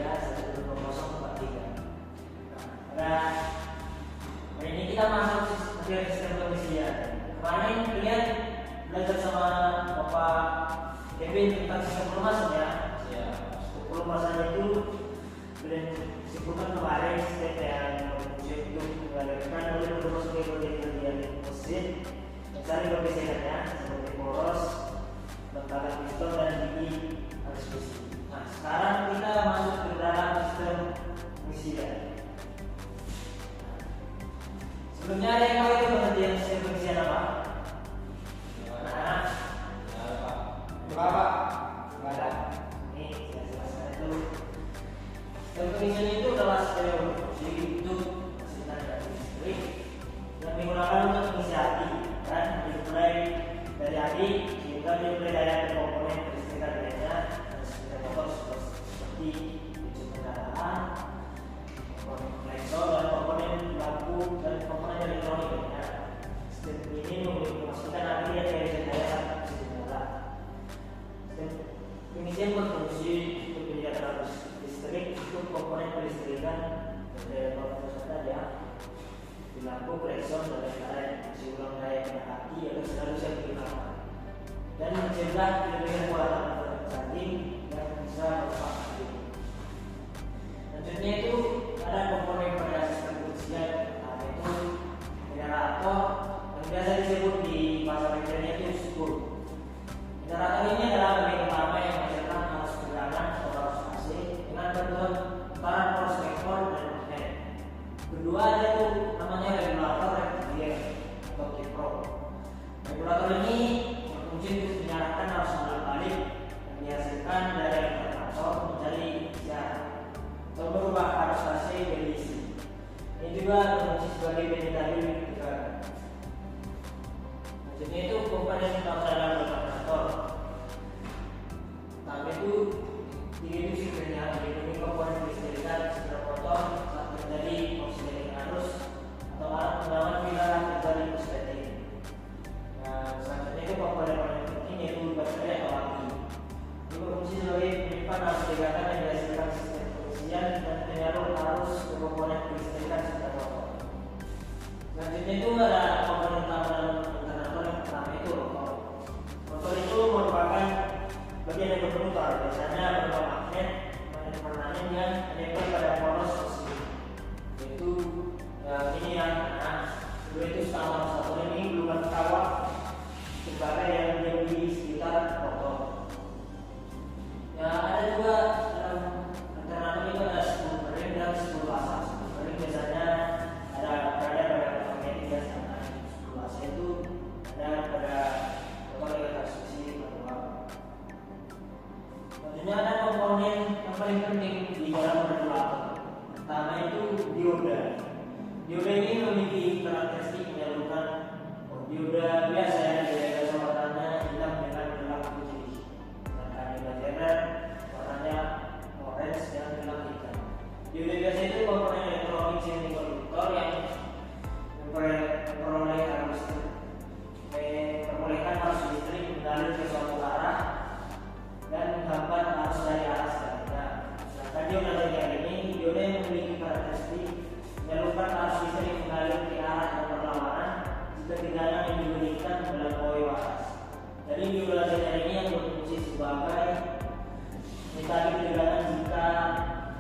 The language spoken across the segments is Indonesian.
ya 12043. Nah, hari ini kita masuk materi sistem pengisian. Kemarin kalian belajar sama Bapak Kevin tentang sistem pelumasan ya. Pelumasan itu kalian sebutkan kemarin step yang untuk mengalirkan oleh pelumas ke bagian mesin mencari gesekannya seperti poros, letakkan piston dan gigi harus besi. Nah, sekarang kita masuk ke dalam sistem pengisian. Sebelumnya ada yang tahu itu pengertian sistem pengisian apa? Apa? Nggak ada. Ini saya jelaskan itu. Sistem pengisian itu adalah sistem produksi untuk menghasilkan energi listrik yang digunakan untuk mengisi aki dan dimulai dari aki sehingga dimulai daya komponen kelistrikan lainnya dan sepeda motor seperti kunci kendaraan, komponen klakson dan komponen lampu dan komponen elektronik lainnya. Sistem ini memastikan aki dan daya saat bisa dinyalakan. Pengisian berfungsi untuk menyediakan arus listrik untuk komponen kelistrikan dari motor saja di lampu, klakson dan lain-lain. Ulang daya pada aki agar selalu siap digunakan dan mencegah kelebihan muatan charging yang bisa merusak aki. Selanjutnya itu ada komponen pada sistem pengisian, yaitu generator yang biasa disebut di bahasa mekannya itu spool. Generator ini adalah bagian utama yang menghasilkan arus tegangan atau arus AC dengan bantuan putaran poros vektor dan magnet. Kedua ada itu namanya regulator rectifier atau kipro. Regulator ini berfungsi untuk menyalurkan arus bolak-balik yang dihasilkan dari alternator menjadi jarak atau merubah arus AC jadi DC. Ini juga berfungsi sebagai pendekatan tegangan. Selanjutnya itu komponen dalam alternator. Pertama itu direduksi dengan melindungi komponen kelistrikan secara potong saat terjadi oksidatif arus atau alat pengaman bila terjadi oksidatif. Nah, selanjutnya itu komponen paling penting yaitu baterai atau aki. Ini berfungsi sebagai penyimpan arus tegangan yang dihasilkan sistem pengisian dan penyalur arus ke komponen kelistrikan secara potong. Selanjutnya itu ada komponen utama dalam alternator yang pertama itu rotor. Rotor itu merupakan bagian yang berputar, biasanya berupa magnet permanen yang menempel pada poros mesin. Yaitu ini yang kedua itu setengah satu ini berupa kawat sebagai yang menjadi sekitar rotor. Ya, ada juga dalam alternator itu ada spool bearing dan spool pasang. Spool bearing biasanya ada berada pada magnetik dan spool pasang itu ada pada rotor yang transmisi manual. Selanjutnya ada komponen yang paling penting di dalam regulator. Pertama itu dioda. Dioda ini memiliki karakteristik menyalurkan dioda biasa ya, dioda warnanya hitam dengan gelap putih. Sedangkan dioda zener warnanya orange dan gelap hitam. Dioda biasa itu komponen elektronik semikonduktor yang memperoleh arus listrik, memperbolehkan arus listrik mengalir ke suatu arah dan menghambat arus dari arah sebaliknya. Sedangkan dioda zener ini dioda yang memiliki karakteristik menyalurkan arus listrik mengalir ke arah yang berlawanan jika tegangan yang diberikan melampaui batas. Jadi dioda zener ini yang berfungsi sebagai metode tegangan jika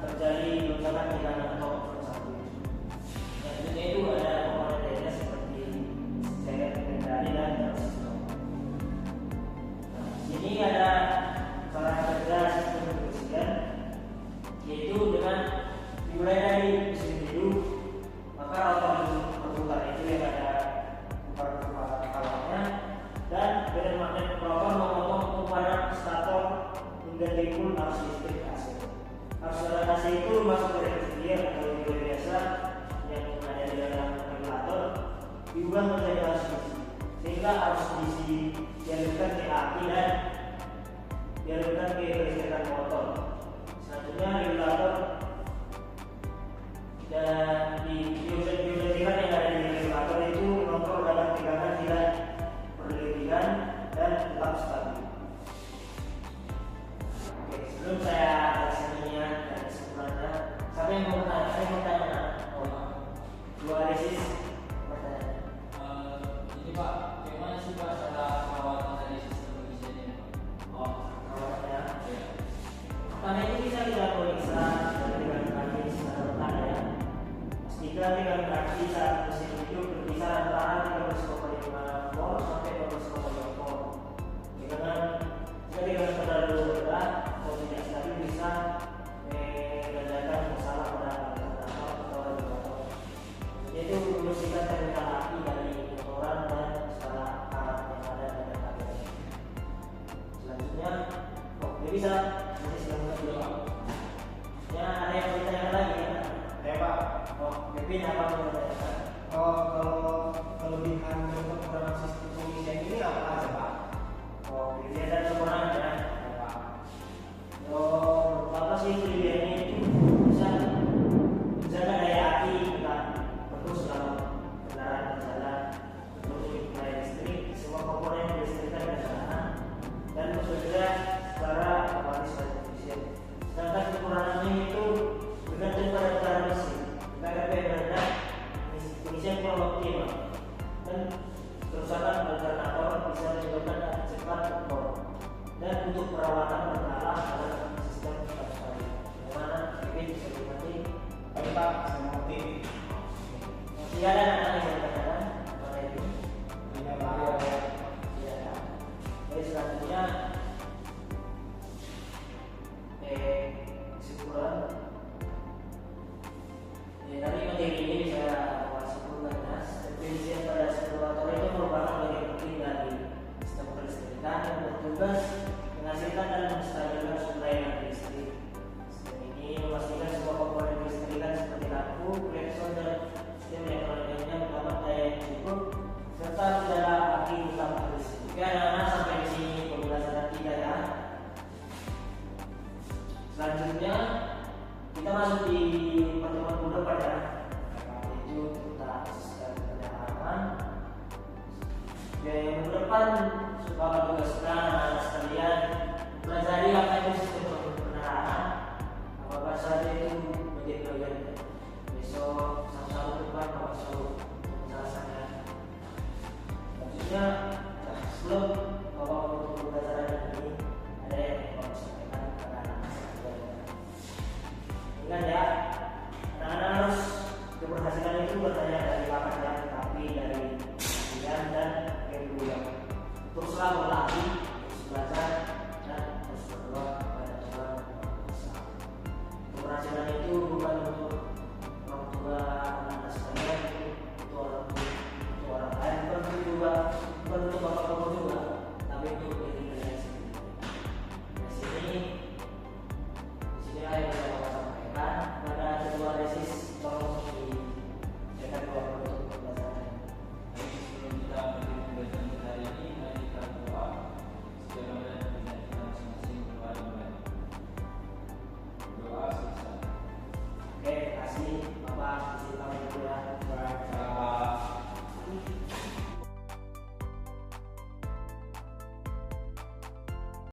terjadi lonjakan tegangan atau oversampling. Selanjutnya itu ada komponen lainnya seperti seret, kendali dan transistor. Nah, ini ada cara kerja sistem pengisian, yaitu dengan dimulai dari mesin hidup, maka rotor berputar itu yang ada perputaran kawatnya dan badan magnet rotor memotong kepada stator hingga timbul arus listrik AC. Arus AC itu masuk ke rectifier atau dioda biasa yang ada di dalam regulator diubah menjadi arus DC, sehingga arus DC dialirkan ke aki dan dialirkan ke kelistrikan motor. Selanjutnya regulator dan di dioda yang ada di regulator itu mengontrol kadar tegangan tidak berlebihan dan tetap stabil. Oke, sebelum saya jelaskan ini dan jika dikalibrasi saat mesin hidup berkisar antara 13,5 volt sampai 12,5 volt. Jika dengan terlalu rendah atau tidak stabil bisa menandakan masalah pada alternator atau regulator. Yaitu membersihkan terminal api dari kotoran dan skala karat yang ada pada kabel. Selanjutnya, ini bisa sudah mengerti Pak. Ya, ada yang bertanya lagi ya? Ya Pak. Kevin apa yang bertanya? Kalau kelebihan dan kekurangan sistem pengisian ini apa aja Pak? Kelebihan dan kekurangannya. Ya Pak. Apa sih kelebihannya itu? Bisa menjaga daya api tetap bagus kalau kendaraan berjalan untuk daya listrik, semua komponen dilistrikkan dengan sana dan bekerja secara otomatis dan efisien. Sedangkan kekurangannya itu bergantung pada getaran mesin. Jika KP rendah, pengisian kurang optimal dan kerusakan alternator bisa menyebabkan api cepat bocor dan butuh perawatan berkala dalam sistem arus. Bagaimana? Ini bisa dinikmati. Baik Pak, saya mengerti. Masih ada anak yang bertanya mengenai ini? Iya Pak. Ya. Jadi selanjutnya kesimpulan dari materi ini bisa simpulkan ya, efisien pada simulator itu merupakan bagian penting dari sistem kelistrikan yang bertugas menghasilkan dan menstabilkan suplai energi listrik. Sistem ini memastikan semua komponen kelistrikan seperti lampu, klakson dan sistem elektronik lainnya mendapat daya yang cukup serta kendala api tetap listrik. Oke anak-anak, sampai di sini pembahasan kita ya. Selanjutnya kita masuk di pertemuan bulan pada yaitu tentang sistem penyarapan. Yang minggu depan supaya tugaskan anak sekalian pelajari apa itu sistem penyarapan, apa saja itu menjadi bagian besok sama-sama depan apa